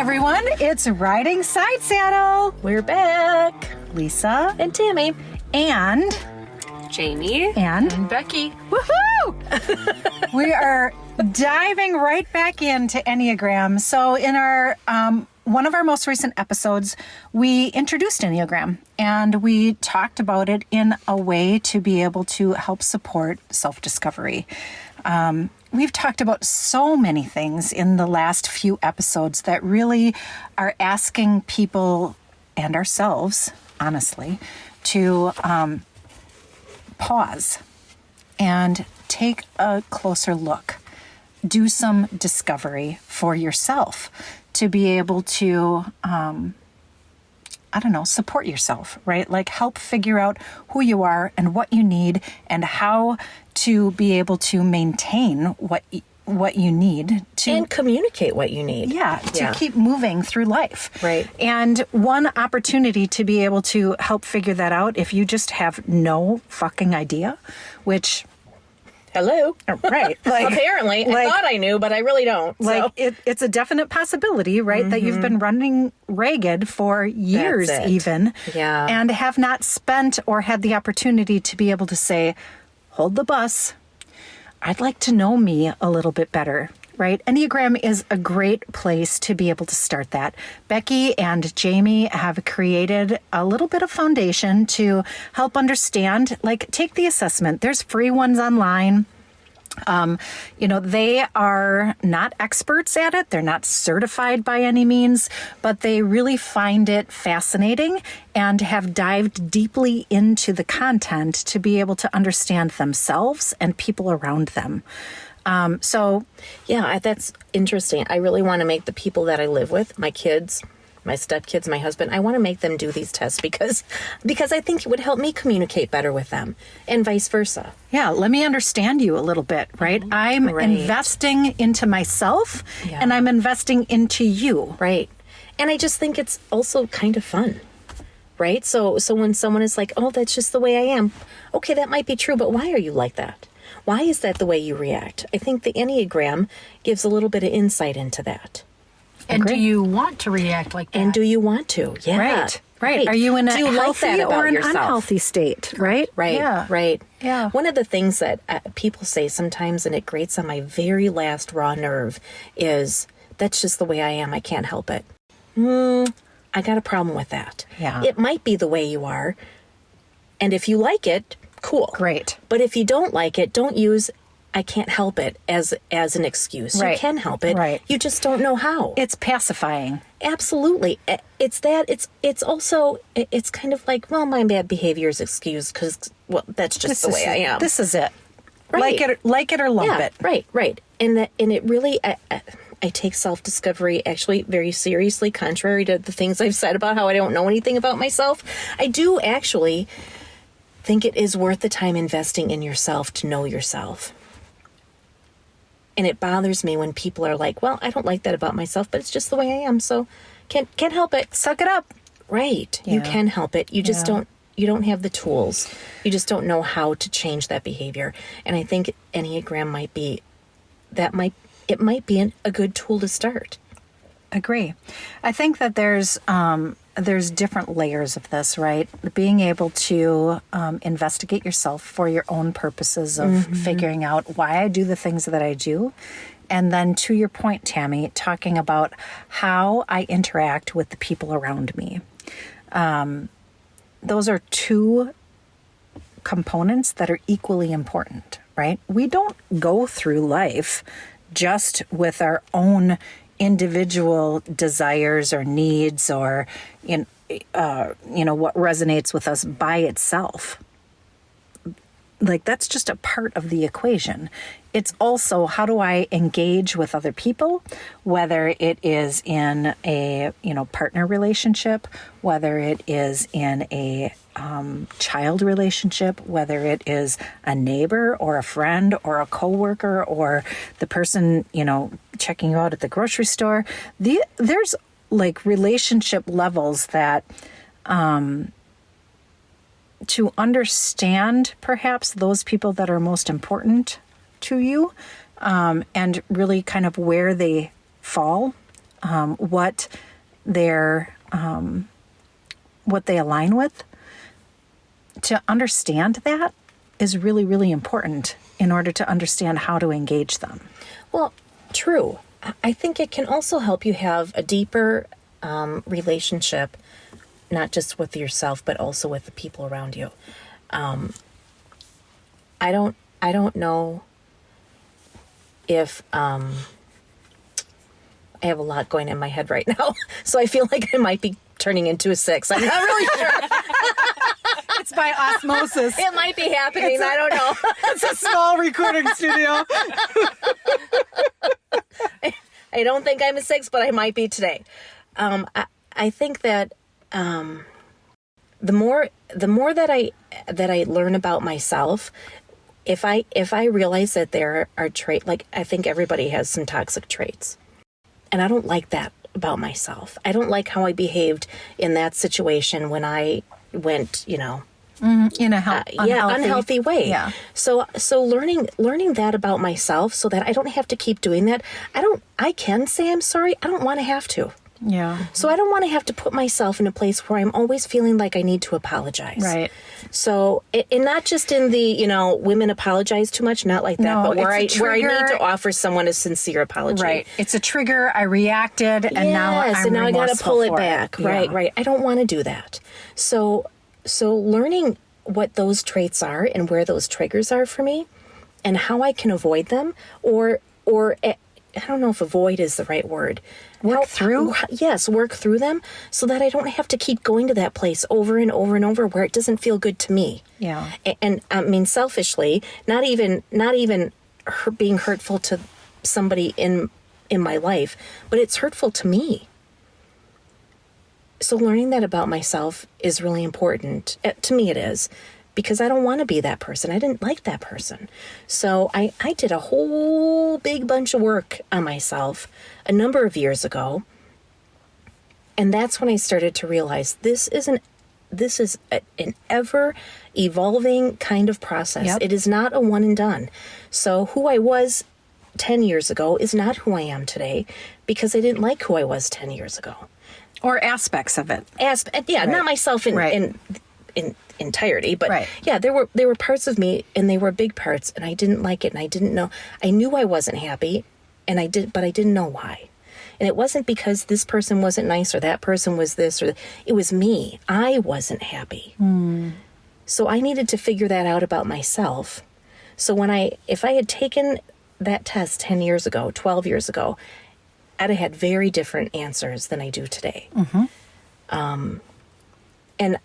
everyone, it's Riding Side Saddle. We're back. Lisa And Tammy. and Jamie. and Becky. woohoo! We are diving right back into Enneagram. So in our one of our most recent episodes, we introduced Enneagram and we talked about it in a way to be able to help support self-discovery. We've talked about so many things in the last few episodes that really are asking people and ourselves, honestly, to pause and take a closer look. Do some discovery for yourself to be able to, support yourself, right? Like help figure out who you are and what you need and how to be able to maintain what you need to And communicate what you need. to keep moving through life. Right. And one opportunity to be able to help figure that out, if you just have no fucking idea, which... Hello. Right. Like, apparently. I thought I knew, but I really don't. Like it's a definite possibility, right? That you've been running ragged for years even. Yeah. And have not spent or had the opportunity to be able to say, hold the bus. I'd like to know me a little bit better, right? Enneagram is a great place to be able to start that. Becky and Jamie have created a little bit of foundation to help understand, like take the assessment. There's free ones online. They are not experts at it. They're not certified by any means, but they really find it fascinating and have dived deeply into the content to be able to understand themselves and people around them. Yeah, that's interesting. I really want to make the people that I live with, my kids, my stepkids, my husband, I want to make them do these tests because I think it would help me communicate better with them and vice versa. Yeah, let me understand you a little bit, right? I'm investing into myself and I'm investing into you. Right. And I just think it's also kind of fun, right? So when someone is like, oh, that's just the way I am. Okay, that might be true, but why are you like that? Why is that the way you react? I think the Enneagram gives a little bit of insight into that. And do you want to react like that? And do you want to? Yeah. Right. Are you in a healthy or an yourself? Unhealthy state? Right. Right. Yeah. Right. Yeah. One of the things that people say sometimes, and it grates on my very last raw nerve, is that's just the way I am. I can't help it. I got a problem with that. Yeah. It might be the way you are. And if you like it, cool. Great. But if you don't like it, don't use I can't help it as an excuse. Right. You can help it. Right. You just don't know how. It's pacifying. Absolutely. It's that. It's also, it's kind of like, well, my bad behavior is excused because, well, that's just the way I am. This is it. Right. Like it or lump it. Right. And it really, I take self-discovery actually very seriously, contrary to the things I've said about how I don't know anything about myself. I do actually think it is worth the time investing in yourself to know yourself. And it bothers me when people are like, well, I don't like that about myself, but it's just the way I am, so can't help it. Suck it up. Right. Yeah. You can help it. You just you don't have the tools. You just don't know how to change that behavior. And I think Enneagram might be a good tool to start. Agree. I think that there's different layers of this, right? Being able to investigate yourself for your own purposes of figuring out why I do the things that I do. And then to your point, Tammy, talking about how I interact with the people around me. Those are two components that are equally important, right? We don't go through life just with our own individual desires or needs or what resonates with us by itself. Like that's just a part of the equation. It's also how do I engage with other people, whether it is in a partner relationship, whether it is in a child relationship, whether it is a neighbor or a friend or a coworker or the person checking you out at the grocery store. There's like relationship levels that to understand perhaps those people that are most important to you and really kind of where they fall what what they align with, to understand that is really, really important in order to understand how to engage them. Well, true. I think it can also help you have a deeper relationship, not just with yourself, but also with the people around you. I don't know if I have a lot going in my head right now, so I feel like I might be turning into a 6. I'm not really sure. It's by osmosis. It might be happening. I don't know. It's a small recording studio. I don't think I'm a 6, but I might be today. I think that the more that I learn about myself, if I realize that there are traits, like I think everybody has some toxic traits, and I don't like that about myself. I don't like how I behaved in that situation when I went, in a unhealthy way. Yeah. So learning that about myself, so that I don't have to keep doing that. I can say I'm sorry. I don't want to have to. Yeah. So I don't want to have to put myself in a place where I'm always feeling like I need to apologize. Right. So, and not just in the, women apologize too much, not like that, No, but where I it's a need trigger. to offer someone a sincere apology. Right. It's a trigger. I reacted, and now I got to pull it for back. Yeah. Right. I don't want to do that. So learning what those traits are and where those triggers are for me, and how I can avoid them, or I don't know if avoid is the right word. Work through them, so that I don't have to keep going to that place over and over and over where it doesn't feel good to me. Yeah. And I mean, selfishly, not even being hurtful to somebody in my life, but it's hurtful to me. So learning that about myself is really important. To me it is, because I don't want to be that person. I didn't like that person. So I did a whole big bunch of work on myself a number of years ago. And that's when I started to realize this is an ever evolving kind of process. Yep. It is not a one and done. So who I was 10 years ago is not who I am today, because I didn't like who I was 10 years ago. Or aspects of it. Right. Not myself in entirety, but right. Yeah, there were parts of me, and they were big parts, and I didn't like it, and I didn't know. I knew I wasn't happy, but I didn't know why. And it wasn't because this person wasn't nice or that person was this, or it was me. I wasn't happy. So I needed to figure that out about myself. So if I had taken that test 10 years ago, 12 years ago, I'd have had very different answers than I do today. And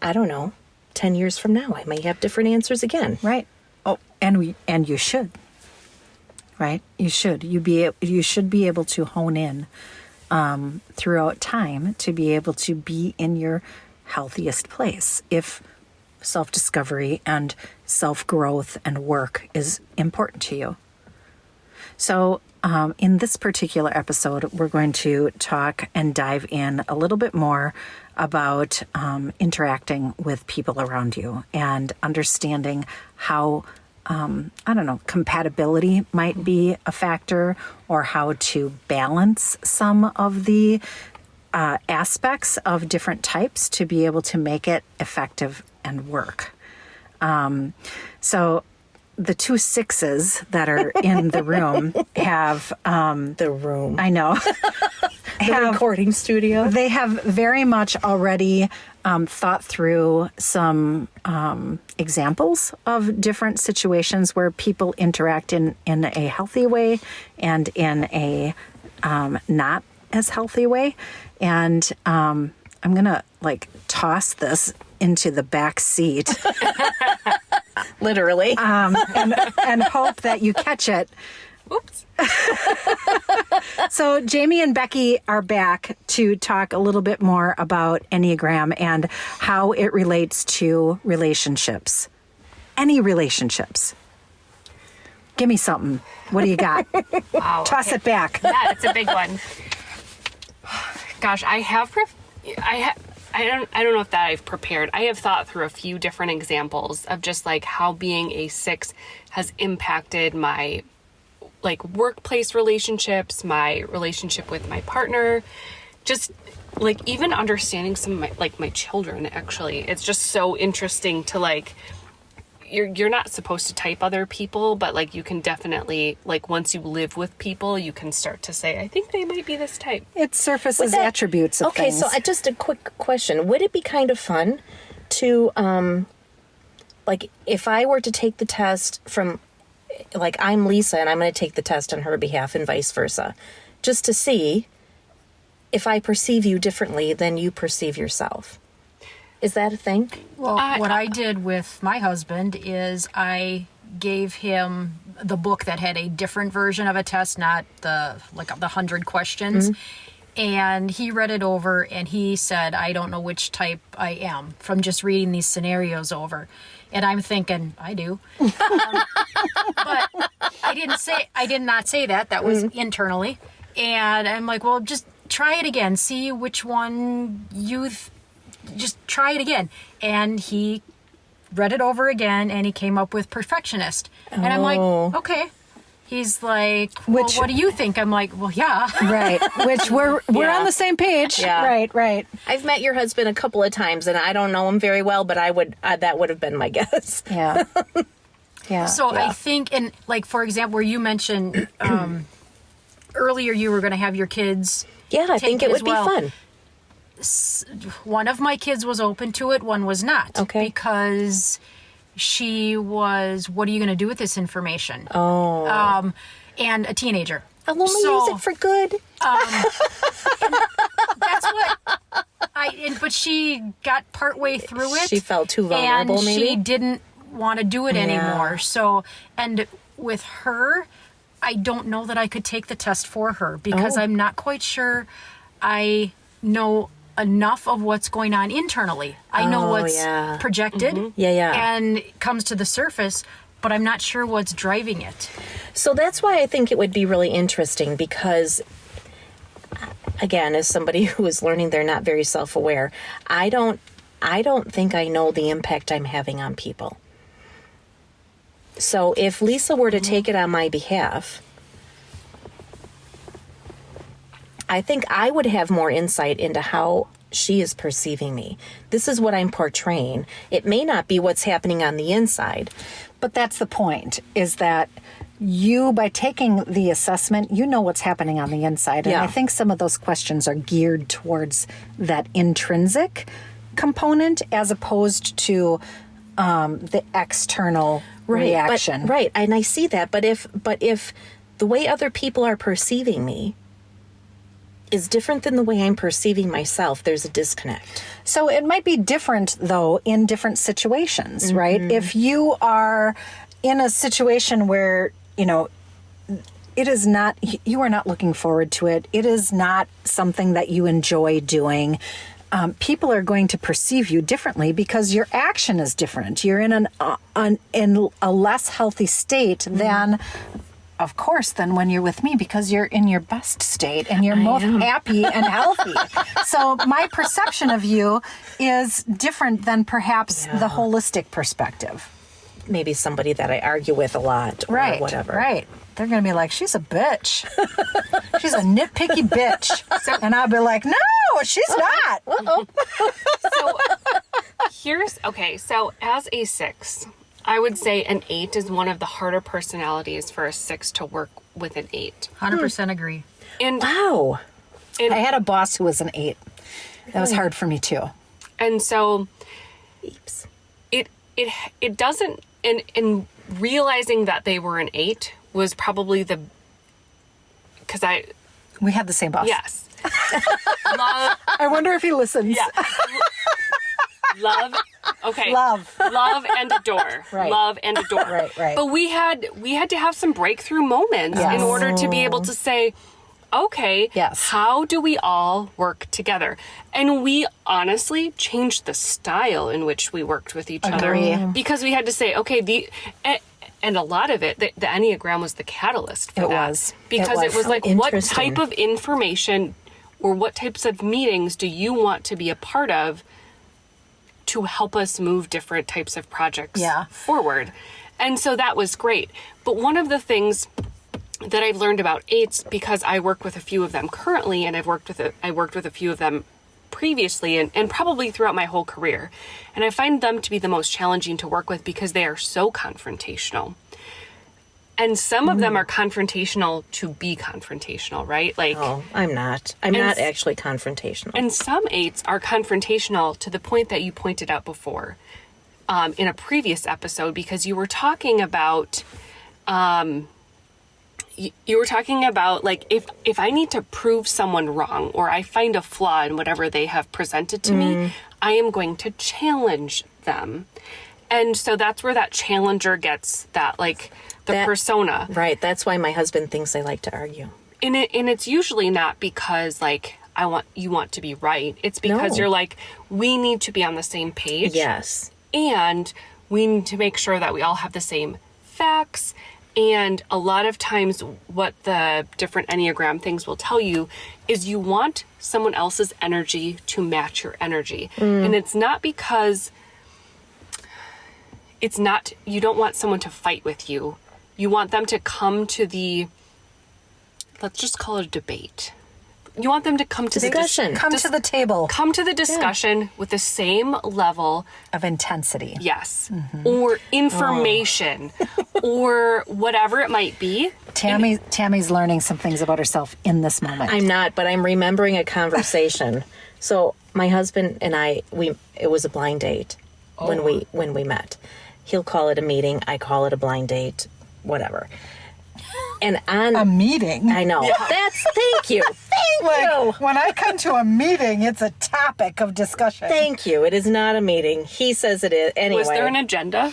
I don't know, 10 years from now, I may have different answers again. Right. Oh, and you should. Right? You should. You should be able to hone in throughout time to be able to be in your healthiest place if self-discovery and self-growth and work is important to you. So in this particular episode, we're going to talk and dive in a little bit more about interacting with people around you and understanding how, compatibility might be a factor, or how to balance some of the aspects of different types to be able to make it effective and work. So the 2 6s that are in the room have... the room. I know. The recording studio. They have very much already thought through some examples of different situations where people interact in a healthy way and in a not as healthy way. And I'm going to toss this into the back seat. Literally. And hope that you catch it. Oops. So Jamie and Becky are back to talk a little bit more about Enneagram and how it relates to relationships. Any relationships. Give me something. What do you got? Wow. Toss it back. Yeah, it's a big one. Gosh, I don't know if that I've prepared. I have thought through a few different examples of just how being a 6 has impacted my like workplace relationships, my relationship with my partner, just like even understanding some of my children, actually. It's just so interesting to like, you're not supposed to type other people, but like you can definitely, like once you live with people, you can start to say, I think they might be this type. It surfaces attributes of things. Okay, so just a quick question. Would it be kind of fun to, like if I were to take the test from, like I'm Lisa and I'm going to take the test on her behalf and vice versa, just to see if I perceive you differently than you perceive yourself? Is that a thing? Well, what I did with my husband is I gave him the book that had a different version of a test, not the 100 questions. Mm-hmm. And he read it over and he said, I don't know which type I am from just reading these scenarios over. And I'm thinking, I do. But I did not say that. That was internally. And I'm like, well, just try it again. See which one just try it again. And he read it over again and he came up with perfectionist. And I'm like, okay. He's like, well, what do you think? I'm like, well, yeah. Right. Which we're on the same page. Yeah. Right. I've met your husband a couple of times and I don't know him very well, but that would have been my guess. Yeah. Yeah. So I think, and like, for example, where you mentioned earlier you were going to have your kids. Yeah, I think it would be fun. One of my kids was open to it, one was not. Okay. Because she was, what are you going to do with this information? Oh. And a teenager. I'll only use it for good. That's what but she got partway through it. She felt too vulnerable, and maybe? she didn't want to do it anymore. So, and with her, I don't know that I could take the test for her because I'm not quite sure I know enough of what's going on internally. I know what's projected and comes to the surface, but I'm not sure what's driving it. So that's why I think it would be really interesting because, again, as somebody who is learning they're not very self-aware, I don't think I know the impact I'm having on people. So if Lisa were to take it on my behalf, I think I would have more insight into how she is perceiving me. This is what I'm portraying. It may not be what's happening on the inside. But that's the point, is that you, by taking the assessment, you know what's happening on the inside. And I think some of those questions are geared towards that intrinsic component as opposed to the external reaction. Right, and I see that. But if the way other people are perceiving me is different than the way I'm perceiving myself, there's a disconnect. So it might be different, though, in different situations, right? If you are in a situation where, it is not, you are not looking forward to it. It is not something that you enjoy doing. People are going to perceive you differently because your action is different. You're in in a less healthy state than, of course, than when you're with me because you're in your best state and you're most happy and healthy. So my perception of you is different than perhaps the holistic perspective. Maybe somebody that I argue with a lot or whatever. Right. They're going to be like, she's a bitch. She's a nitpicky bitch. And I'll be like, no, she's not. So as a 6, I would say an 8 is one of the harder personalities for a 6 to work with an 8. 100% agree. And Wow. I had a boss who was an 8. That was hard for me too. And so it doesn't, and realizing that they were an 8 was probably We had the same boss. yes. Love, I wonder if he listens. yeah. Love, okay. Love and adore. Right. Love and adore. Right. But we had to have some breakthrough moments in order to be able to say, okay, how do we all work together? And we honestly changed the style in which we worked with each other because we had to say, okay, and a lot of it, the Enneagram was the catalyst for that. Because it was like, what type of information or what types of meetings do you want to be a part of to help us move different types of projects forward? And so that was great. But one of the things that I've learned about eights, because I work with a few of them currently, and I worked with a few of them previously and probably throughout my whole career. And I find them to be the most challenging to work with because they are so confrontational. And some of them are confrontational to be confrontational, right? Like, oh, I'm not. I'm not actually confrontational. And some eights are confrontational to the point that you pointed out before in a previous episode, because you were talking about like, if I need to prove someone wrong, or I find a flaw in whatever they have presented to me, I am going to challenge them. And so that's where that challenger gets that, like, the persona. Right. That's why my husband thinks I like to argue. And it's usually not because, like, you want to be right. It's because you're like, we need to be on the same page. Yes. And we need to make sure that we all have the same facts. And a lot of times what the different Enneagram things will tell you is you want someone else's energy to match your energy. And it's not because you don't want someone to fight with you. You want them to come to let's just call it a debate. You want them to come to discussion. Come to the table. Come to the discussion with the same level of intensity. Yes. Or information or whatever it might be. Tammy's learning some things about herself in this moment. I'm not, but I'm remembering a conversation. So my husband and I, it was a blind date when we met. He'll call it a meeting. I call it a blind date, whatever. And on a meeting. I know. Yeah. Thank you. Thank you. When I come to a meeting, it's a topic of discussion. Thank you. It is not a meeting. He says it is. Anyway. Was there an agenda?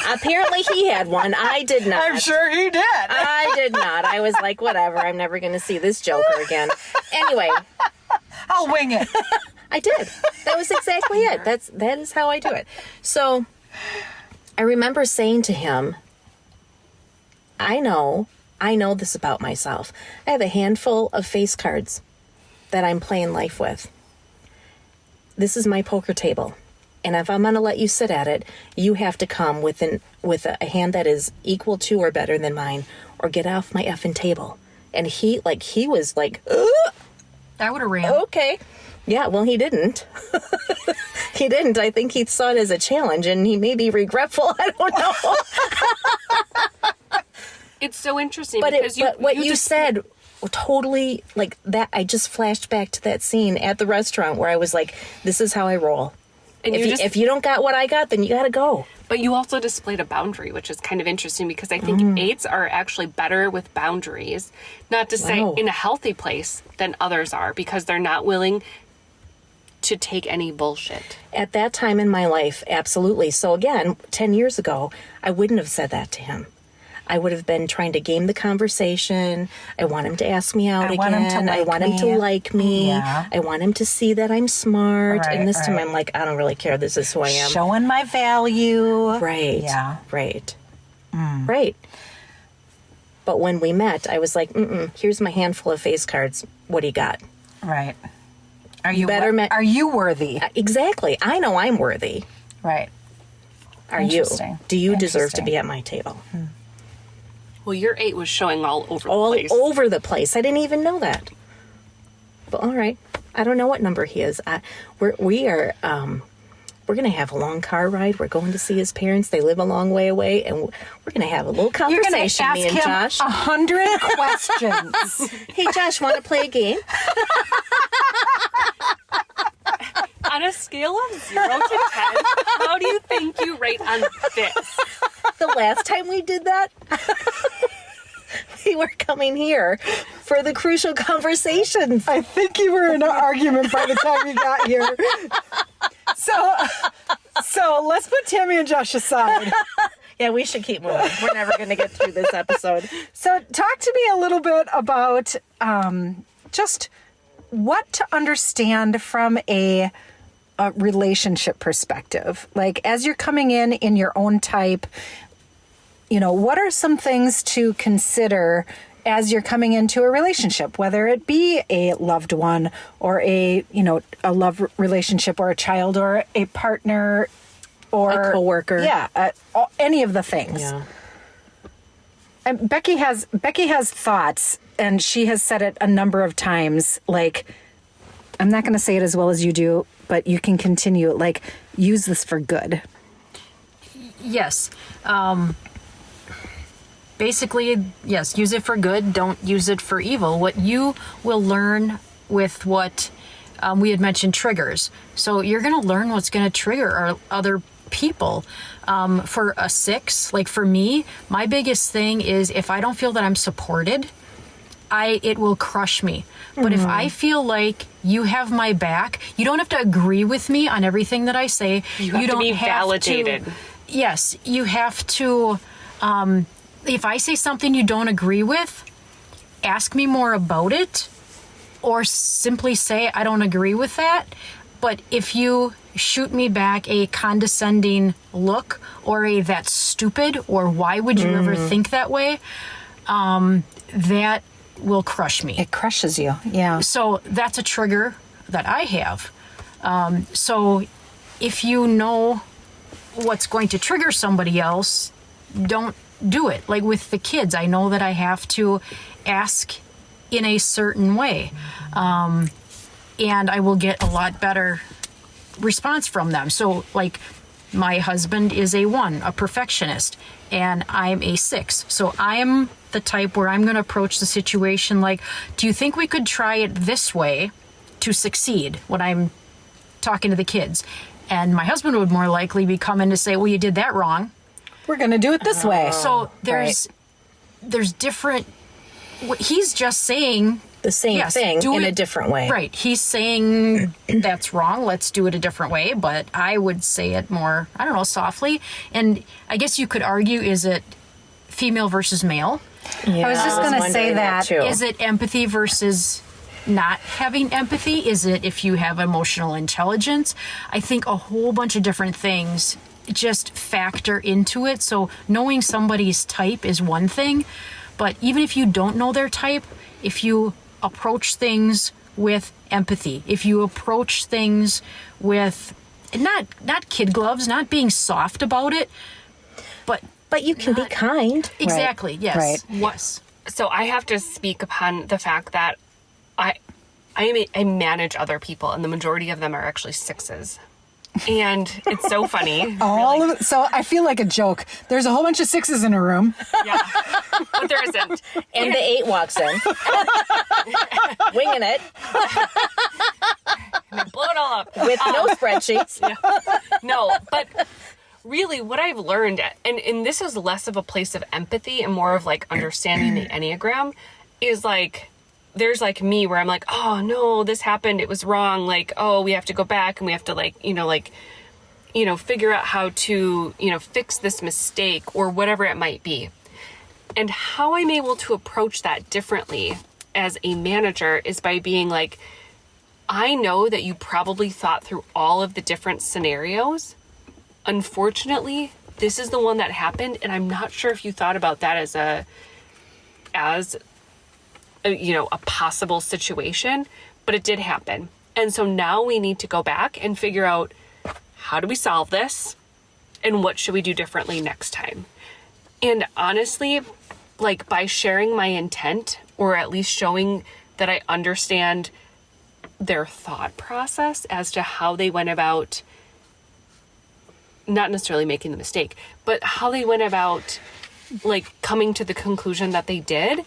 Apparently he had one. I did not. I'm sure he did. I did not. I was like, whatever. I'm never going to see this joker again. Anyway. I'll wing it. I did. That was exactly it. That is how I do it. So I remember saying to him, I know this about myself. I have a handful of face cards that I'm playing life with. This is my poker table. And if I'm going to let you sit at it, you have to come with a hand that is equal to or better than mine, or get off my effing table. And he was like, ugh. I would have ran. Okay. Yeah, well, he didn't. He didn't. I think he saw it as a challenge, and he may be regretful. I don't know. It's so interesting but because what you said totally, like, that. I just flashed back to that scene at the restaurant where I was like, this is how I roll. And if you don't got what I got, then you got to go. But you also displayed a boundary, which is kind of interesting because I think eights are actually better with boundaries, not to say in a healthy place than others are, because they're not willing to take any bullshit. At that time in my life, absolutely. So again, 10 years ago, I wouldn't have said that to him. I would have been trying to game the conversation. I want him to ask me out again. I want him to like me. Yeah. I want him to see that I'm smart. Right, and this time I'm like, I don't really care. This is who I am. Showing my value. Right. Yeah. Right. Right. But when we met, I was like, here's my handful of face cards. What do you got? Right. Are you worthy? Exactly. I know I'm worthy. Right. Are you? Do you deserve to be at my table? Well, your 8 was showing all over the place. All over the place. I didn't even know that. But all right. I don't know what number he is. We're going to have a long car ride. We're going to see his parents. They live a long way away, and we're going to have a little conversation. You're going to ask him 100 questions. Hey, Josh, want to play a game? On a scale of 0 to 10, how do you think you rate on this? The last time we did that, we were coming here for the crucial conversations. I think you were in an argument by the time you got here. So let's put Tammy and Josh aside. Yeah, we should keep moving. We're never going to get through this episode. So talk to me a little bit about just what to understand from a relationship perspective. Like, as you're coming in your own type, what are some things to consider as you're coming into a relationship, whether it be a loved one or a love relationship or a child or a partner or a coworker. Yeah, any of the things. Yeah. Becky has thoughts, and she has said it a number of times. Like, I'm not going to say it as well as you do, but you can continue. Like, use this for good. Yes. Basically, yes, use it for good. Don't use it for evil. What you will learn with what we had mentioned, triggers. So you're going to learn what's going to trigger other people. For a 6, like for me, my biggest thing is if I don't feel that I'm supported, it will crush me. But if I feel like you have my back, you don't have to agree with me on everything that I say. You have to be validated. Yes, you have to. If I say something you don't agree with, ask me more about it, or simply say I don't agree with that. But if you shoot me back a condescending look or a that's stupid or why would you ever think that way, that will crush me. It crushes you, yeah. So that's a trigger that I have. So if you know what's going to trigger somebody else, don't do it. Like with the kids, I know that I have to ask in a certain way. And I will get a lot better response from them. So like my husband is a 1, a perfectionist, and I'm a 6. So I'm the type where I'm going to approach the situation like, do you think we could try it this way to succeed when I'm talking to the kids? And my husband would more likely be coming to say, well, you did that wrong. We're going to do it this way. So there's different, he's just saying the same thing in a different way. Right. He's saying that's wrong. Let's do it a different way. But I would say it more, I don't know, softly. And I guess you could argue, is it female versus male? Yeah, I was just going to say that. too. Is it empathy versus not having empathy? Is it if you have emotional intelligence? I think a whole bunch of different things just factor into it. So knowing somebody's type is one thing. But even if you don't know their type, if you approach things with empathy, if you approach things with not kid gloves, not being soft about it, but you can be kind. Exactly. Right. Yes. Right. Was. So I have to speak upon the fact that I manage other people, and the majority of them are actually 6s. And it's so funny. So I feel like a joke. There's a whole bunch of 6s in a room. Yeah, but there isn't. And the 8 walks in, winging it, And they blow it all up with no spreadsheets. No, but really what I've learned, and this is less of a place of empathy and more of like understanding the Enneagram, is like, there's like me where I'm like, oh no, this happened, it was wrong. Like, oh, we have to go back and we have to figure out how to, fix this mistake or whatever it might be. And how I'm able to approach that differently as a manager is by being like, I know that you probably thought through all of the different scenarios. Unfortunately, this is the one that happened, and I'm not sure if you thought about that as a possible situation, but it did happen. And so now we need to go back and figure out, how do we solve this and what should we do differently next time? And honestly, like by sharing my intent, or at least showing that I understand their thought process as to how they went about, not necessarily making the mistake, but how they went about like coming to the conclusion that they did,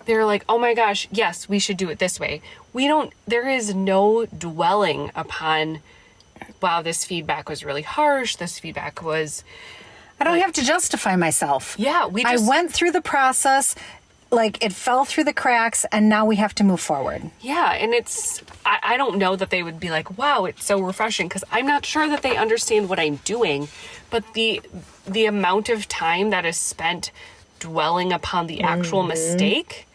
they're like, oh my gosh, yes, we should do it this way. There is no dwelling upon, wow, this feedback was really harsh. This feedback was... I don't have to justify myself. Yeah, I went through the process, like it fell through the cracks, and now we have to move forward. Yeah, and I don't know that they would be like, wow, it's so refreshing, because I'm not sure that they understand what I'm doing, but the amount of time that is spent dwelling upon the actual mistake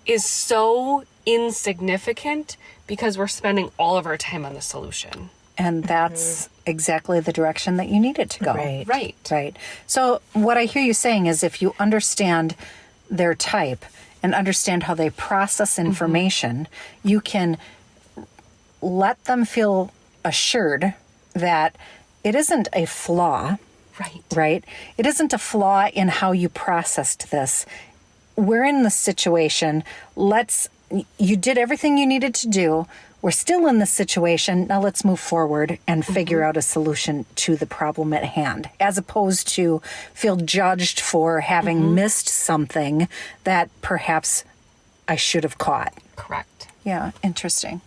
is so insignificant because we're spending all of our time on the solution. And that's exactly the direction that you need it to go. Right. So what I hear you saying is, if you understand their type and understand how they process information, you can let them feel assured that it isn't a flaw, Right? It isn't a flaw in how you processed this. We're in this situation. You did everything you needed to do. We're still in this situation. Now let's move forward and figure out a solution to the problem at hand, as opposed to feel judged for having missed something that perhaps I should have caught. Correct. Yeah, interesting.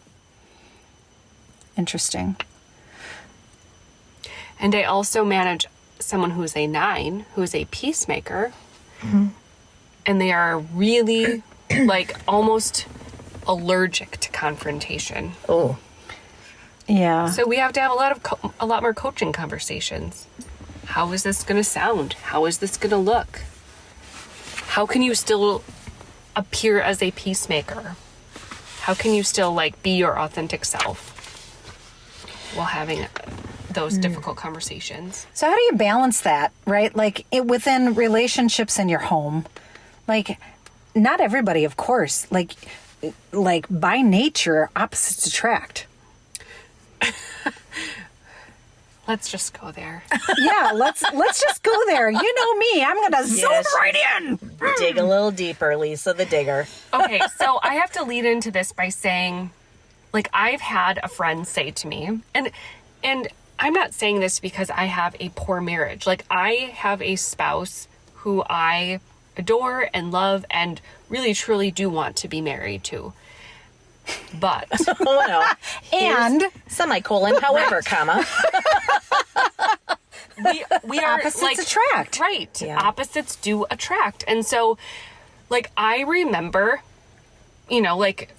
And I also manage someone who's a 9, who's a peacemaker. And they are really like almost allergic to confrontation. Oh. Yeah. So we have to have a lot more coaching conversations. How is this going to sound? How is this going to look? How can you still appear as a peacemaker? How can you still like be your authentic self while having those difficult conversations? So how do you balance that, right? Like within relationships in your home, like not everybody, of course, like by nature, opposites attract. Let's just go there. Yeah, let's just go there. You know me, I'm gonna zoom right in. Dig a little deeper, Lisa the digger. Okay, so I have to lead into this by saying, like, I've had a friend say to me, and I'm not saying this because I have a poor marriage. Like, I have a spouse who I adore and love and really truly do want to be married to. But and semicolon, however, comma. we are opposites like, attract. Right. Yeah. Opposites do attract. And so, like, I remember, like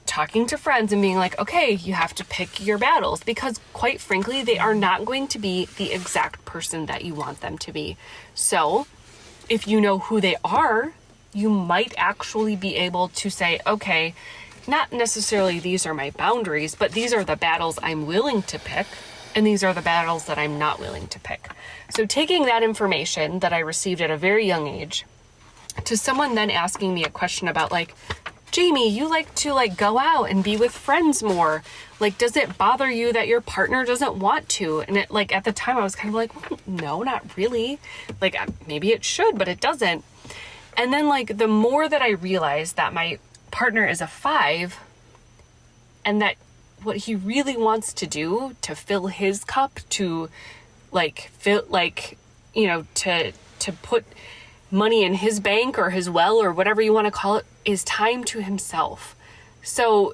talking to friends and being like, okay, you have to pick your battles, because quite frankly, they are not going to be the exact person that you want them to be. So if you know who they are, you might actually be able to say, okay, not necessarily these are my boundaries, but these are the battles I'm willing to pick, and these are the battles that I'm not willing to pick. So taking that information that I received at a very young age to someone then asking me a question about, like, Jamie, you like to like go out and be with friends more. Like, does it bother you that your partner doesn't want to? And it, like, at the time I was kind of like, well, no, not really. Like, maybe it should, but it doesn't. And then, like, the more that I realized that my partner is a 5, and that what he really wants to do to fill his cup, to like fill, like, to put money in his bank or his well or whatever you want to call it, is time to himself. So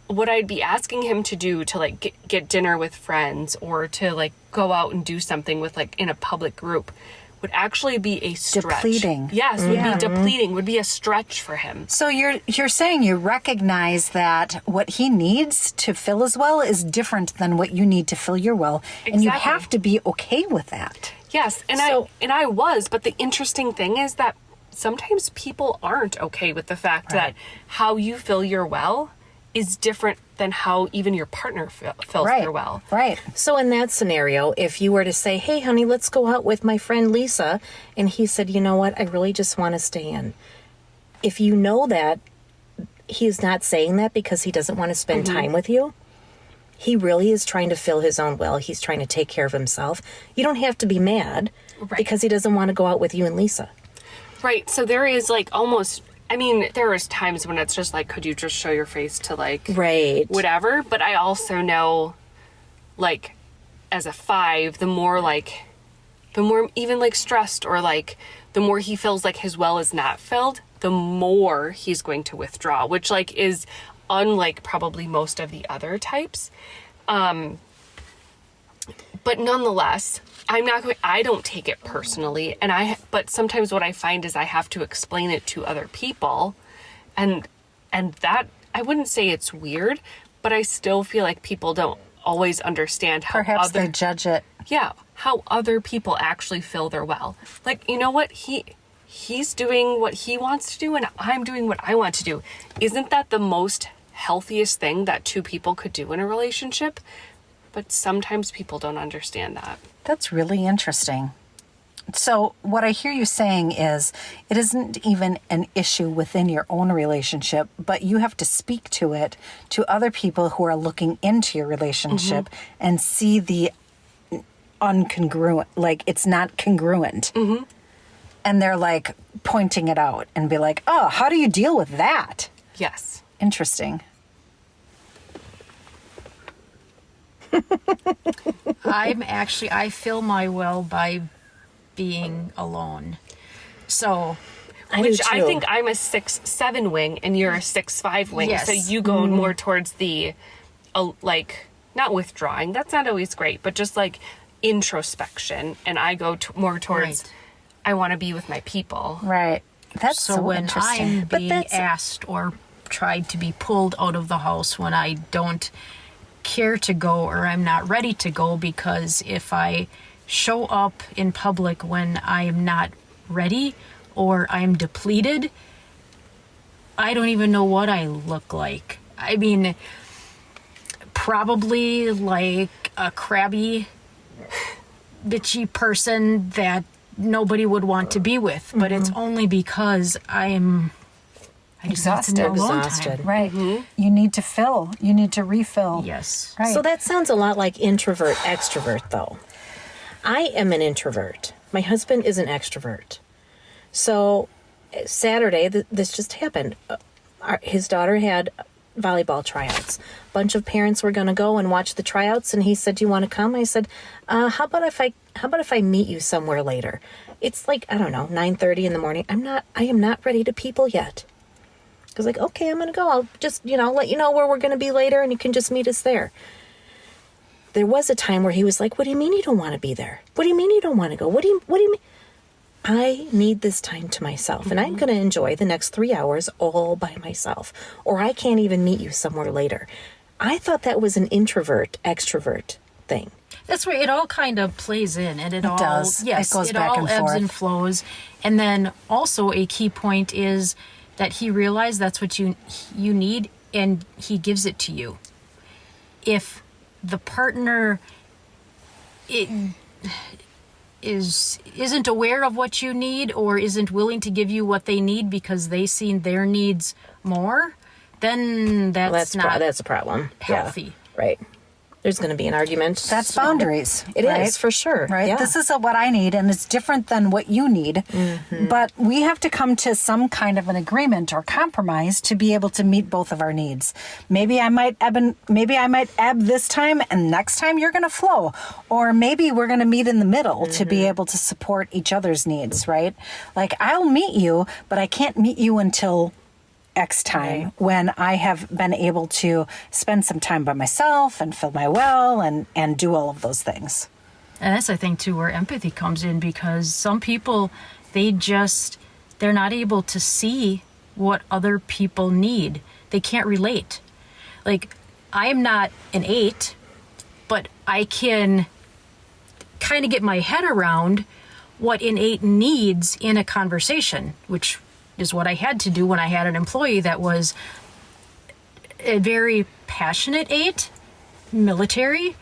what I'd be asking him to do, to like get dinner with friends or to like go out and do something with, like, in a public group, would actually be a stretch. Depleting. Yes, would be depleting, would be a stretch for him. So you're saying you recognize that what he needs to fill his well is different than what you need to fill your well. Exactly. And you have to be okay with that. Yes, and I was, but the interesting thing is that sometimes people aren't okay with the fact that how you fill your well is different than how even your partner fills their well. Right. So in that scenario, if you were to say, hey, honey, let's go out with my friend Lisa, and he said, you know what, I really just want to stay in. If you know that he's not saying that because he doesn't want to spend time with you, he really is trying to fill his own well. He's trying to take care of himself. You don't have to be mad because he doesn't want to go out with you and Lisa. Right. So there is like almost, I mean, there is times when it's just like, could you just show your face to like whatever? But I also know, like, as a 5, the more even like stressed or like the more he feels like his well is not filled, the more he's going to withdraw, which like is unlike probably most of the other types. But nonetheless, I don't take it personally. But sometimes what I find is I have to explain it to other people. And that, I wouldn't say it's weird, but I still feel like people don't always understand how perhaps they judge it. Yeah. How other people actually fill their well. Like, you know what? He's doing what he wants to do and I'm doing what I want to do. Isn't that the most healthiest thing that two people could do in a relationship? But sometimes people don't understand that. That's really interesting. So what I hear you saying is it isn't even an issue within your own relationship, but you have to speak to it to other people who are looking into your relationship and see the uncongruent, like it's not congruent. Mm-hmm. And they're like pointing it out and be like, oh, how do you deal with that? Yes. Interesting. I fill my well by being alone. So, Which I think I'm a 6-7 wing and you're a 6-5 wing. Yes. So you go more towards the, like, not withdrawing. That's not always great, but just like introspection. And I go more towards, I want to be with my people. Right. That's so when interesting. I'm being asked or tried to be pulled out of the house when I don't care to go or I'm not ready to go, because if I show up in public when I am not ready or I'm depleted, I don't even know what I look like. I mean, probably like a crabby, bitchy person that nobody would want to be with, but it's only because I just exhausted. need some alone Exhausted. time. Right. You need to fill. You need to refill. Yes. Right. So that sounds a lot like introvert, extrovert, though. I am an introvert. My husband is an extrovert. So Saturday, this just happened. His daughter had volleyball tryouts. A bunch of parents were going to go and watch the tryouts, and he said, "Do you want to come?" I said, "How about if I meet you somewhere later?" It's like, I don't know, 9:30 in the morning. I am not ready to people yet. I was like, okay, I'm going to go. I'll just, let you know where we're going to be later and you can just meet us there. There was a time where he was like, what do you mean you don't want to be there? What do you mean you don't want to go? What do you mean? I need this time to myself and I'm going to enjoy the next 3 hours all by myself, or I can't even meet you somewhere later. I thought that was an introvert, extrovert thing. That's where it all kind of plays in, and it all does. Yes, It goes back all and ebbs forth. and flows. And then also a key point is that he realized that's what you need, and he gives it to you. If the partner isn't aware of what you need or isn't willing to give you what they need because they see their needs more, then that's a problem. healthy. Yeah, right. There's going to be an argument. That's boundaries. It right? is, for sure. Right? Yeah. This is what I need, and it's different than what you need. Mm-hmm. But we have to come to some kind of an agreement or compromise to be able to meet both of our needs. Maybe I might ebb this time, and next time you're going to flow. Or maybe we're going to meet in the middle to be able to support each other's needs, right? Like, I'll meet you, but I can't meet you until X time when I have been able to spend some time by myself and fill my well and do all of those things. And that's, I think, too, where empathy comes in, because some people, they're not able to see what other people need. They can't relate. Like, I am not an 8, but I can kind of get my head around what an 8 needs in a conversation, which is what I had to do when I had an employee that was a very passionate 8, military,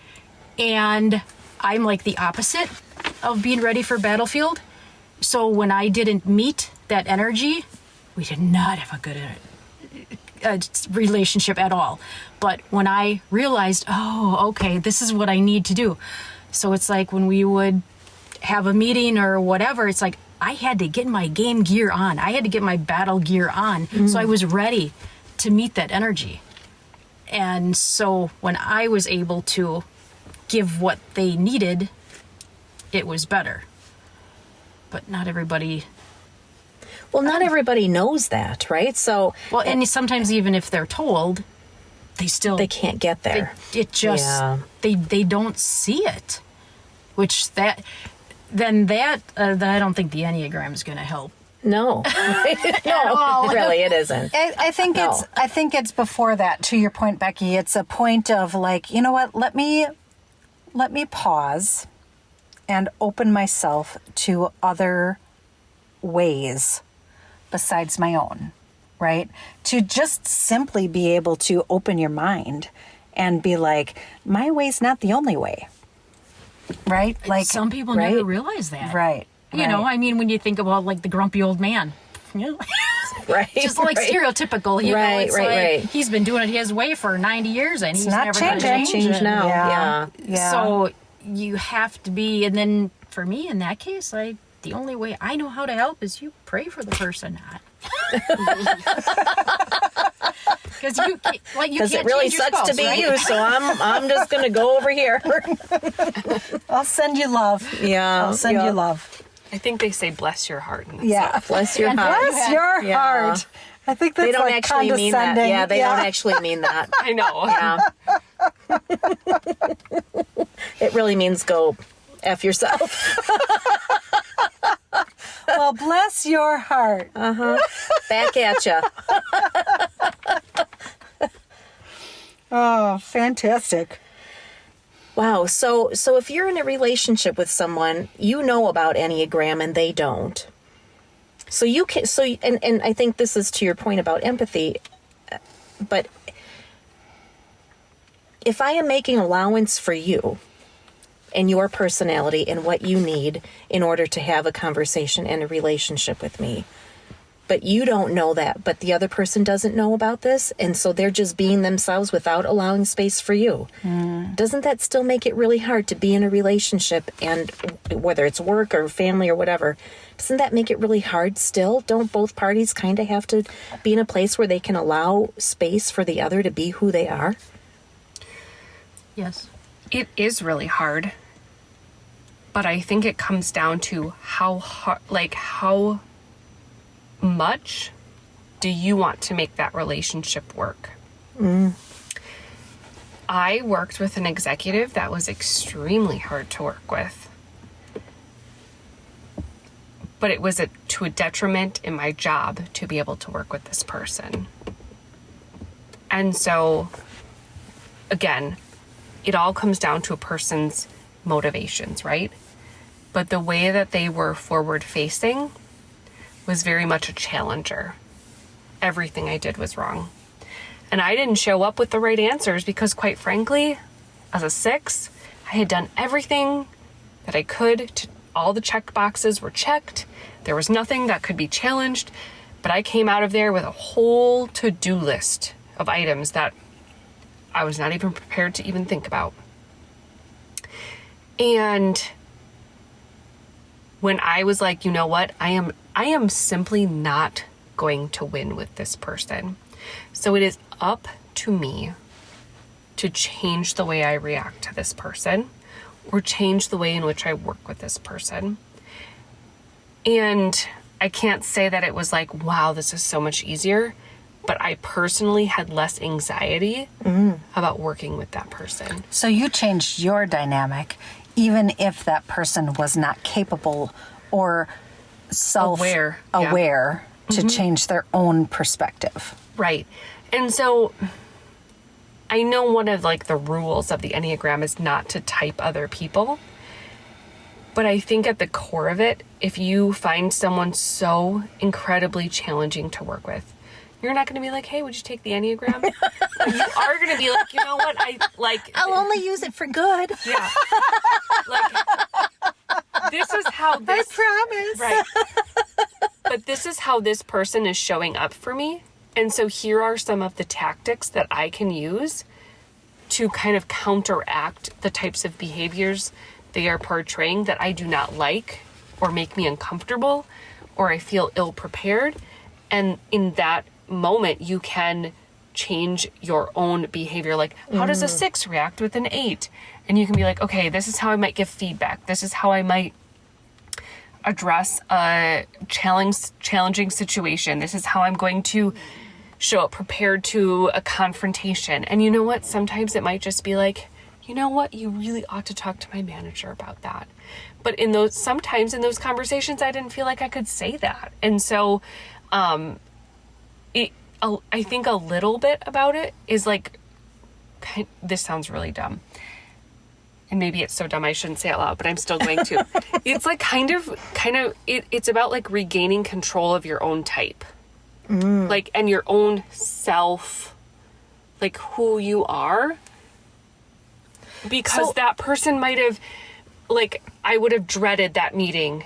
and I'm like the opposite of being ready for battlefield. So when I didn't meet that energy, we did not have a good relationship at all. But when I realized, oh, okay, this is what I need to do. So it's like when we would have a meeting or whatever, it's like I had to get my game gear on. I had to get my battle gear on. So I was ready to meet that energy. And so when I was able to give what they needed, it was better. But not everybody... Well, not everybody knows that, right? So... Well, and sometimes even if they're told, they can't get there. They don't see it. Which I don't think the Enneagram is going to help. No. No, really, it isn't. I think it's before that, to your point, Becky. It's a point of like, you know what, let me pause and open myself to other ways besides my own, right? To just simply be able to open your mind and be like, my way's not the only way. Right? Like, some people never realize that. Right. You know, I mean, when you think about like the grumpy old man, right? Just like stereotypical. You know, it's right. He's been doing it his way for 90 years and he's not never going to changing. Change now. Yeah. So you have to be, and then for me in that case, the only way I know how to help is you pray for the person. Because you can't it really change your sucks spouse, to be right? you, so I'm just gonna go over here. I'll send you love. Yeah, I'll send you love. I think they say bless your heart. In this Yeah. song. Bless your heart. Bless your heart. I think that's They don't like actually mean that. condescending. Yeah, they don't actually mean that. I know. Yeah. It really means go F yourself. Well, bless your heart. Back at ya. Oh, fantastic. Wow. So if you're in a relationship with someone, you know about Enneagram and they don't. So you can, and I think this is to your point about empathy, but if I am making allowance for you and your personality and what you need in order to have a conversation and a relationship with me, but you don't know that, but the other person doesn't know about this, and so they're just being themselves without allowing space for you. Doesn't that still make it really hard to be in a relationship, and whether it's work or family or whatever, doesn't that make it really hard still? Don't both parties kind of have to be in a place where they can allow space for the other to be who they are? Yes. It is really hard. But I think it comes down to how much do you want to make that relationship work? I worked with an executive that was extremely hard to work with. But it was to a detriment in my job to be able to work with this person. And so, again, it all comes down to a person's motivations, right? But the way that they were forward facing was very much a challenger. Everything I did was wrong. And I didn't show up with the right answers because, quite frankly, as a 6, I had done everything that I could. All the check boxes were checked. There was nothing that could be challenged. But I came out of there with a whole to-do list of items that I was not even prepared to even think about. And when I was like, you know what, I am simply not going to win with this person. So it is up to me to change the way I react to this person or change the way in which I work with this person. And I can't say that it was like, wow, this is so much easier, but I personally had less anxiety about working with that person. So you changed your dynamic, even if that person was not capable or self-aware to change their own perspective. Right. And so I know one of the rules of the Enneagram is not to type other people. But I think at the core of it, if you find someone so incredibly challenging to work with, you're not going to be like, hey, would you take the Enneagram? You are going to be like, you know what? I'll only use it for good. Yeah. This is how this... I promise. Right. But this is how this person is showing up for me. And so here are some of the tactics that I can use to kind of counteract the types of behaviors they are portraying that I do not like or make me uncomfortable or I feel ill-prepared. And in that moment, you can change your own behavior. Like, how does a 6 react with an 8? And you can be like, okay, this is how I might give feedback. This is how I might address a challenging situation. This is how I'm going to show up prepared to a confrontation. And you know what? Sometimes it might just be like, you know what? You really ought to talk to my manager about that. But sometimes in those conversations, I didn't feel like I could say that. And so, I think a little bit about it is this sounds really dumb. And maybe it's so dumb I shouldn't say it out loud, but I'm still going to. It's it's about regaining control of your own type. And your own self, who you are. Because that person might have, I would have dreaded that meeting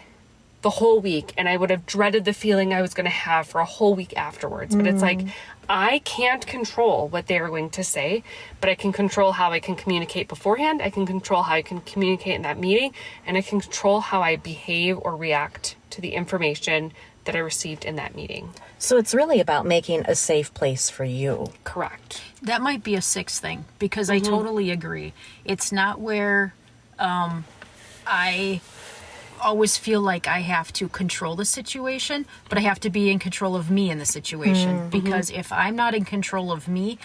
the whole week, and I would have dreaded the feeling I was going to have for a whole week afterwards. But it's like, I can't control what they're going to say, but I can control how I can communicate beforehand. I can control how I can communicate in that meeting, and I can control how I behave or react to the information that I received in that meeting. So it's really about making a safe place for you. Correct. That might be a 6 thing, because I totally agree. It's not where I always feel like I have to control the situation, but I have to be in control of me in the situation. Because if I'm not in control of me,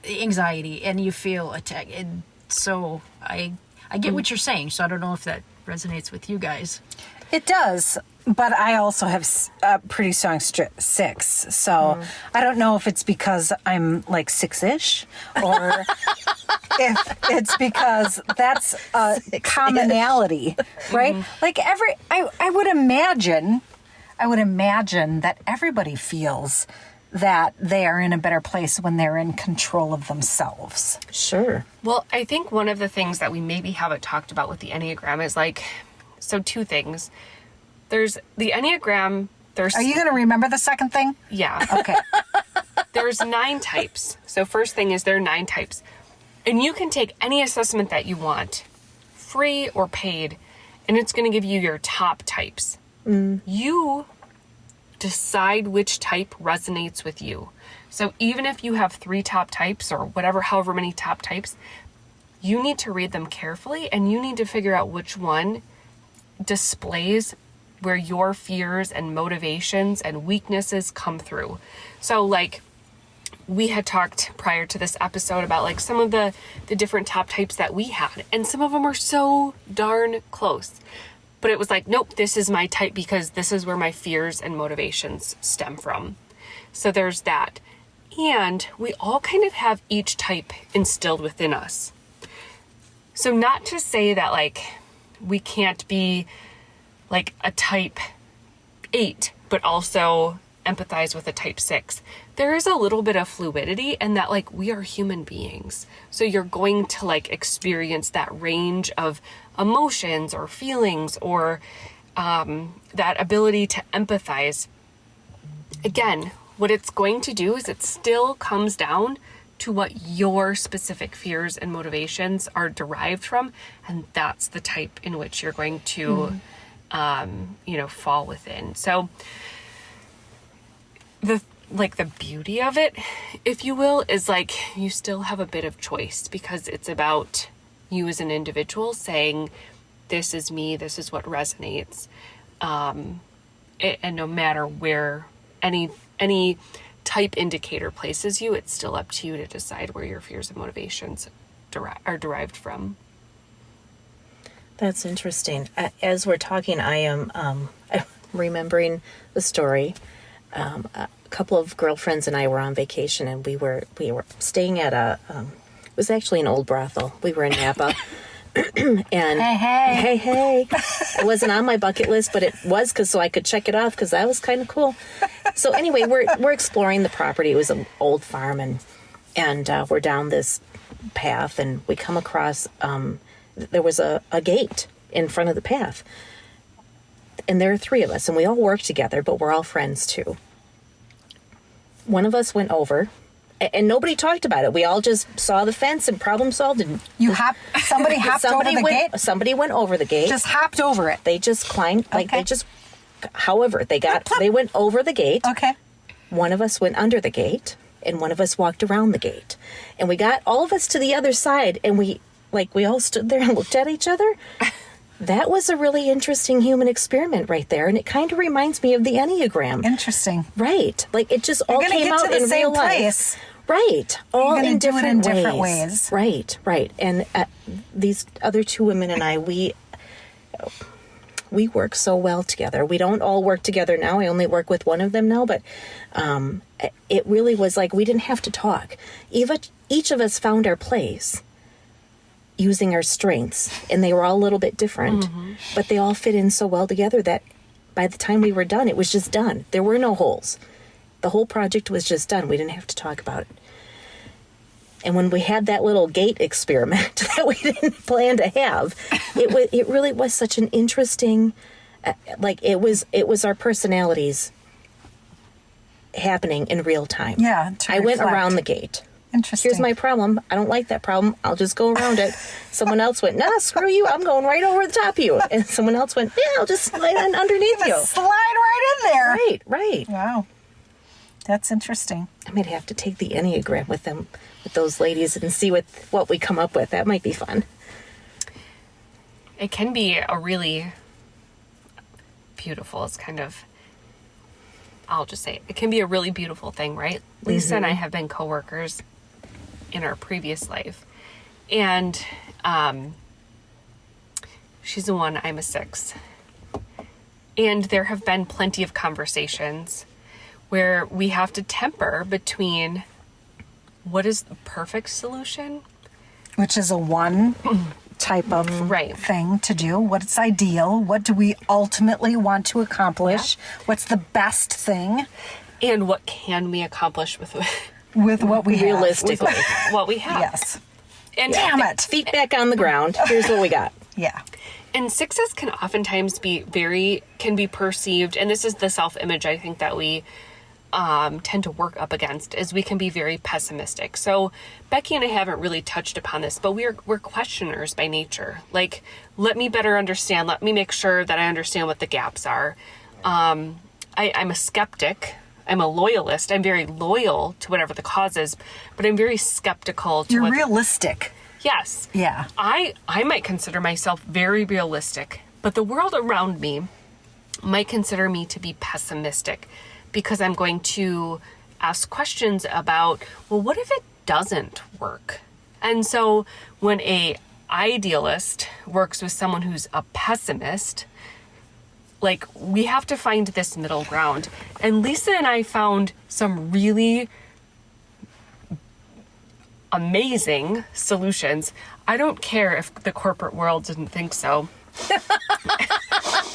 anxiety, and you feel attacked. And so I get what you're saying. So I don't know if that resonates with you guys. It does, but I also have a pretty strong 6. So I don't know if it's because I'm like 6-ish, or if it's because that's a commonality, right? Like I would imagine that everybody feels that they are in a better place when they're in control of themselves. Sure. Well, I think one of the things that we maybe haven't talked about with the Enneagram is like, so 2 things. There's the Enneagram. Are you going to remember the second thing? Yeah. Okay. There's 9 types. So first thing is there are 9 types. And you can take any assessment that you want, free or paid, and it's going to give you your top types. You decide which type resonates with you. So even if you have 3 top types or whatever, however many top types, you need to read them carefully, and you need to figure out which one displays where your fears and motivations and weaknesses come through. So like we had talked prior to this episode about like some of the different top types that we had, and some of them are so darn close. But it was like, nope, this is my type because this is where my fears and motivations stem from. So there's that. And we all kind of have each type instilled within us. So not to say that like we can't be like a type 8, but also empathize with a type 6. There is a little bit of fluidity, and that like we are human beings. So you're going to like experience that range of emotions or feelings or that ability to empathize. Again, what it's going to do is it still comes down to what your specific fears and motivations are derived from, and that's the type in which you're going to fall within. So the beauty of it, if you will, is like you still have a bit of choice, because it's about you as an individual saying, this is me, this is what resonates. And no matter where any type indicator places you, it's still up to you to decide where your fears and motivations are derived from. That's interesting. As we're talking, I am remembering the story. A couple of girlfriends and I were on vacation, and we were staying at it was actually an old brothel. We were in Napa. And hey, it wasn't on my bucket list, but it was so I could check it off, because that was kind of cool. So anyway, we're exploring the property. It was an old farm, and we're down this path, and we come across there was a gate in front of the path, and there are 3 of us, and we all work together, but we're all friends too. One of us went over, and nobody talked about it. We all just saw the fence and problem solved. And somebody hopped over the gate? Somebody went over the gate. Just hopped over it. They just climbed, however, they went over the gate. Okay. One of us went under the gate, and one of us walked around the gate. And we got all of us to the other side, and we all stood there and looked at each other. That was a really interesting human experiment right there, and it kind of reminds me of the Enneagram. Interesting. Right. Like it just all came out in real life. Right. All in different ways. Right. And these other 2 women and I, we work so well together. We don't all work together now. I only work with one of them now, but it really was like we didn't have to talk. Each of us found our place using our strengths, and they were all a little bit different, but they all fit in so well together that by the time we were done, it was just done. There were no holes. The whole project was just done. We didn't have to talk about it. And when we had that little gate experiment that we didn't plan to have, it really was such an interesting like it was our personalities happening in real time. Yeah. I went around the gate. Interesting. Here's my problem. I don't like that problem. I'll just go around it. Someone else went, nah, screw you. I'm going right over the top of you. And someone else went, yeah, I'll just slide on underneath you. Slide right in there. Right. Wow. That's interesting. I might have to take the Enneagram with them, with those ladies, and see what we come up with. That might be fun. It can be a really beautiful, it's kind of, I'll just say it can be a really beautiful thing, right? Lisa and I have been coworkers in our previous life. And she's a 1, I'm a 6. And there have been plenty of conversations where we have to temper between what is the perfect solution, which is a 1 type of thing to do. What's ideal? What do we ultimately want to accomplish? Yeah. What's the best thing? And what can we accomplish with what we realistically have. What we have. Yes. And damn it. Feet back on the ground. Here's what we got. Yeah. And 6s can oftentimes can be perceived, and this is the self-image I think that we tend to work up against, is we can be very pessimistic. So Becky and I haven't really touched upon this, but we're questioners by nature. Like, let me better understand. Let me make sure that I understand what the gaps are. I'm a skeptic. I'm a loyalist. I'm very loyal to whatever the cause is, but I'm very skeptical to You're realistic. Yes. Yeah. I might consider myself very realistic, but the world around me might consider me to be pessimistic, because I'm going to ask questions about, well, what if it doesn't work? And so when a idealist works with someone who's a pessimist, like, we have to find this middle ground. And Lisa and I found some really amazing solutions. I don't care if the corporate world didn't think so.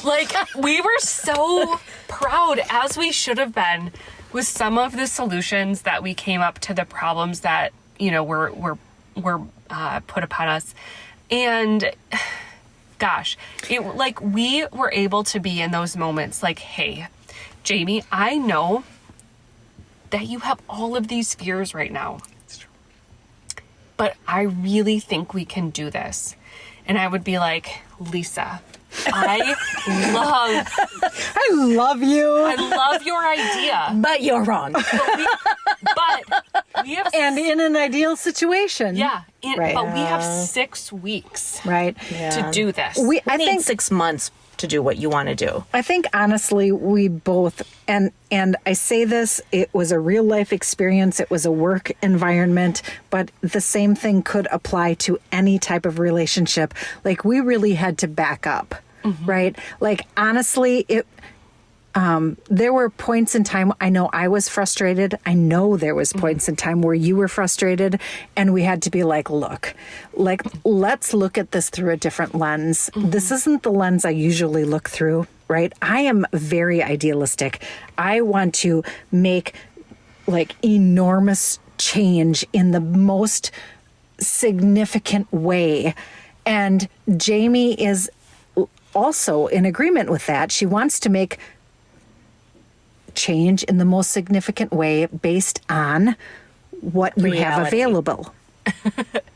Like, we were so proud, as we should have been, with some of the solutions that we came up to the problems that, were put upon us. And gosh, we were able to be in those moments like, hey, Jamie, I know that you have all of these fears right now, but I really think we can do this. And I would be like, Lisa, I love you. I love your idea. But you're wrong. But we have... And in an ideal situation. Yeah. But we have 6 weeks to do this. I think 6 months to do what you want to do. I think, honestly, we both, and I say this, it was a real life experience. It was a work environment, but the same thing could apply to any type of relationship. Like, we really had to back up, right? Like, honestly, there were points in time, I know I was frustrated. I know there was points in time where you were frustrated, and we had to be like, let's look at this through a different lens. This isn't the lens I usually look through, right? I am very idealistic. I want to make enormous change in the most significant way. And Jamie is also in agreement with that. She wants to make change in the most significant way based on what we have available.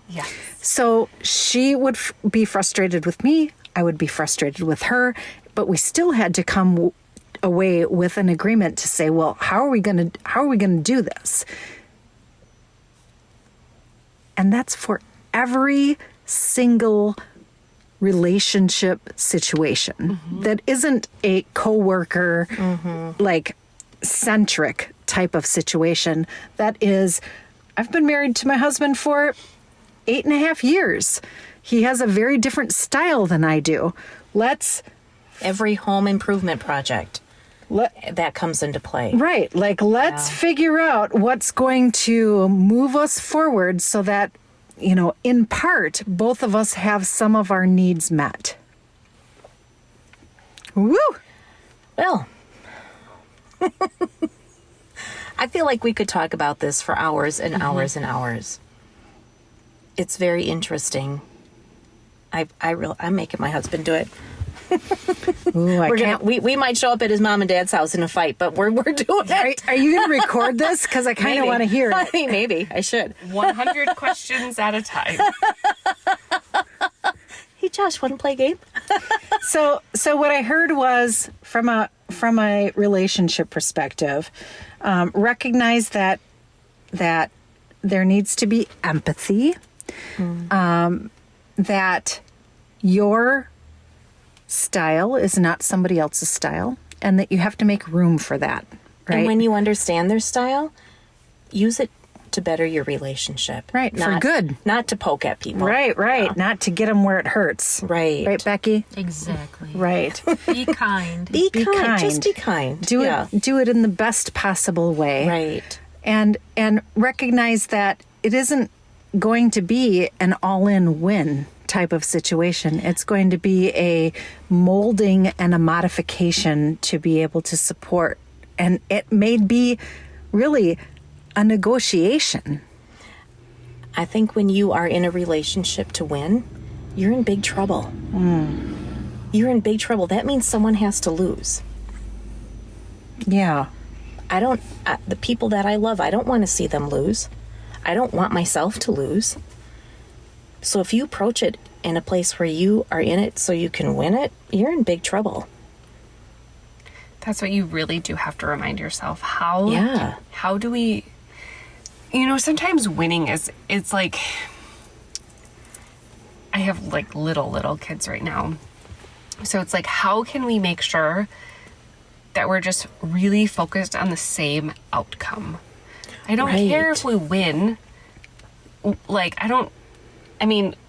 Yes. So she would be frustrated with me. I would be frustrated with her, but we still had to come away with an agreement to say, well, how are we going to do this? And that's for every single relationship situation that isn't a coworker centric type of situation. That is, I've been married to my husband for 8.5 years. He has a very different style than I do. Every home improvement project that comes into play. Right. Let's figure out what's going to move us forward so that, in part, both of us have some of our needs met. Woo! Well, I feel like we could talk about this for hours and hours and hours. It's very interesting. I'm making my husband do it. Ooh, We might show up at his mom and dad's house in a fight, but we're doing it. Are you going to record this? Because I kind of want to hear it. I mean, maybe I should. 100 questions at a time. Hey, Josh, want to play a game? So what I heard was from a relationship perspective, recognize that there needs to be empathy, that your style is not somebody else's style, and that you have to make room for that. Right. And when you understand their style, use it to better your relationship. Right, for good. Not to poke at people. Right. Yeah. Not to get them where it hurts. Right, Becky? Exactly. Right. Be kind. Be kind. Just be kind. Do it in the best possible way. Right. And recognize that it isn't going to be an all-in win type of situation. It's going to be a molding and a modification to be able to support. And it may be really a negotiation. I think when you are in a relationship to win, you're in big trouble. You're in big trouble. That means someone has to lose. Yeah. The people that I love, I don't want to see them lose. I don't want myself to lose. So if you approach it in a place where you are in it so you can win it, you're in big trouble. That's what you really do have to remind yourself. How do we, sometimes winning it's like, I have like little kids right now. So it's like, how can we make sure that we're just really focused on the same outcome? I don't care if we win.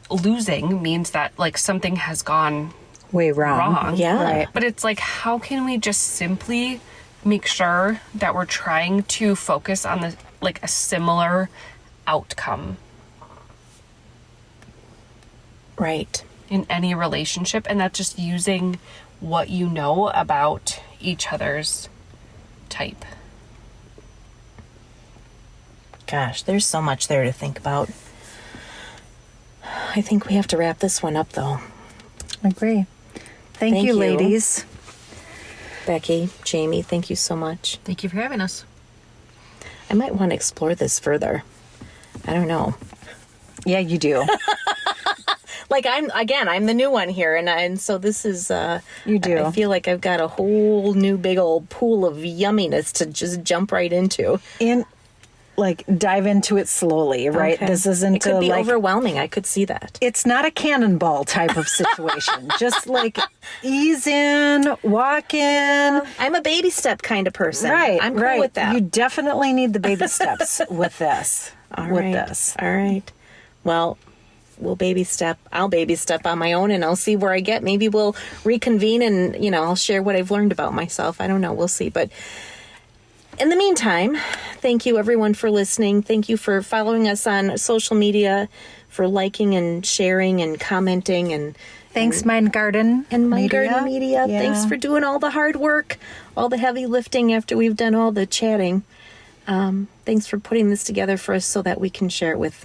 Losing means that like something has gone way wrong. Yeah. Right. But it's like, how can we just simply make sure that we're trying to focus on a similar outcome? Right. In any relationship, and that's just using what you know about each other's type. Gosh, there's so much there to think about. I think we have to wrap this one up, though. I agree. Thank you, ladies. Becky, Jamie, thank you so much. Thank you for having us. I might want to explore this further. I don't know. Yeah, you do. I'm the new one here, and so this is. You do. I feel like I've got a whole new big old pool of yumminess to just jump right into. Dive into it slowly, right? Okay. This isn't It could be overwhelming. I could see that. It's not a cannonball type of situation. Just ease in, walk in. I'm a baby step kind of person. Right. I'm cool with that. You definitely need the baby steps with this. All right. Well, we'll baby step. I'll baby step on my own, and I'll see where I get. Maybe we'll reconvene, and I'll share what I've learned about myself. I don't know. We'll see. But in the meantime, thank you everyone for listening. Thank you for following us on social media, for liking and sharing and commenting, and thanks, Mind Garden and Mind Garden Media. Yeah. Thanks for doing all the hard work, all the heavy lifting after we've done all the chatting. Thanks for putting this together for us so that we can share it with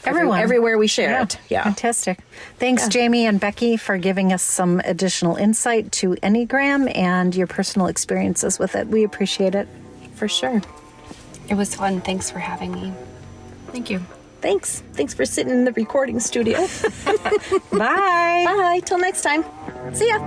everyone everywhere we share it. Yeah. Fantastic. Thanks, Jamie and Becky, for giving us some additional insight to Enneagram and your personal experiences with it. We appreciate it. For sure. It was fun. Thanks for having me. Thank you. Thanks for sitting in the recording studio. Bye. Bye. Till next time. See ya.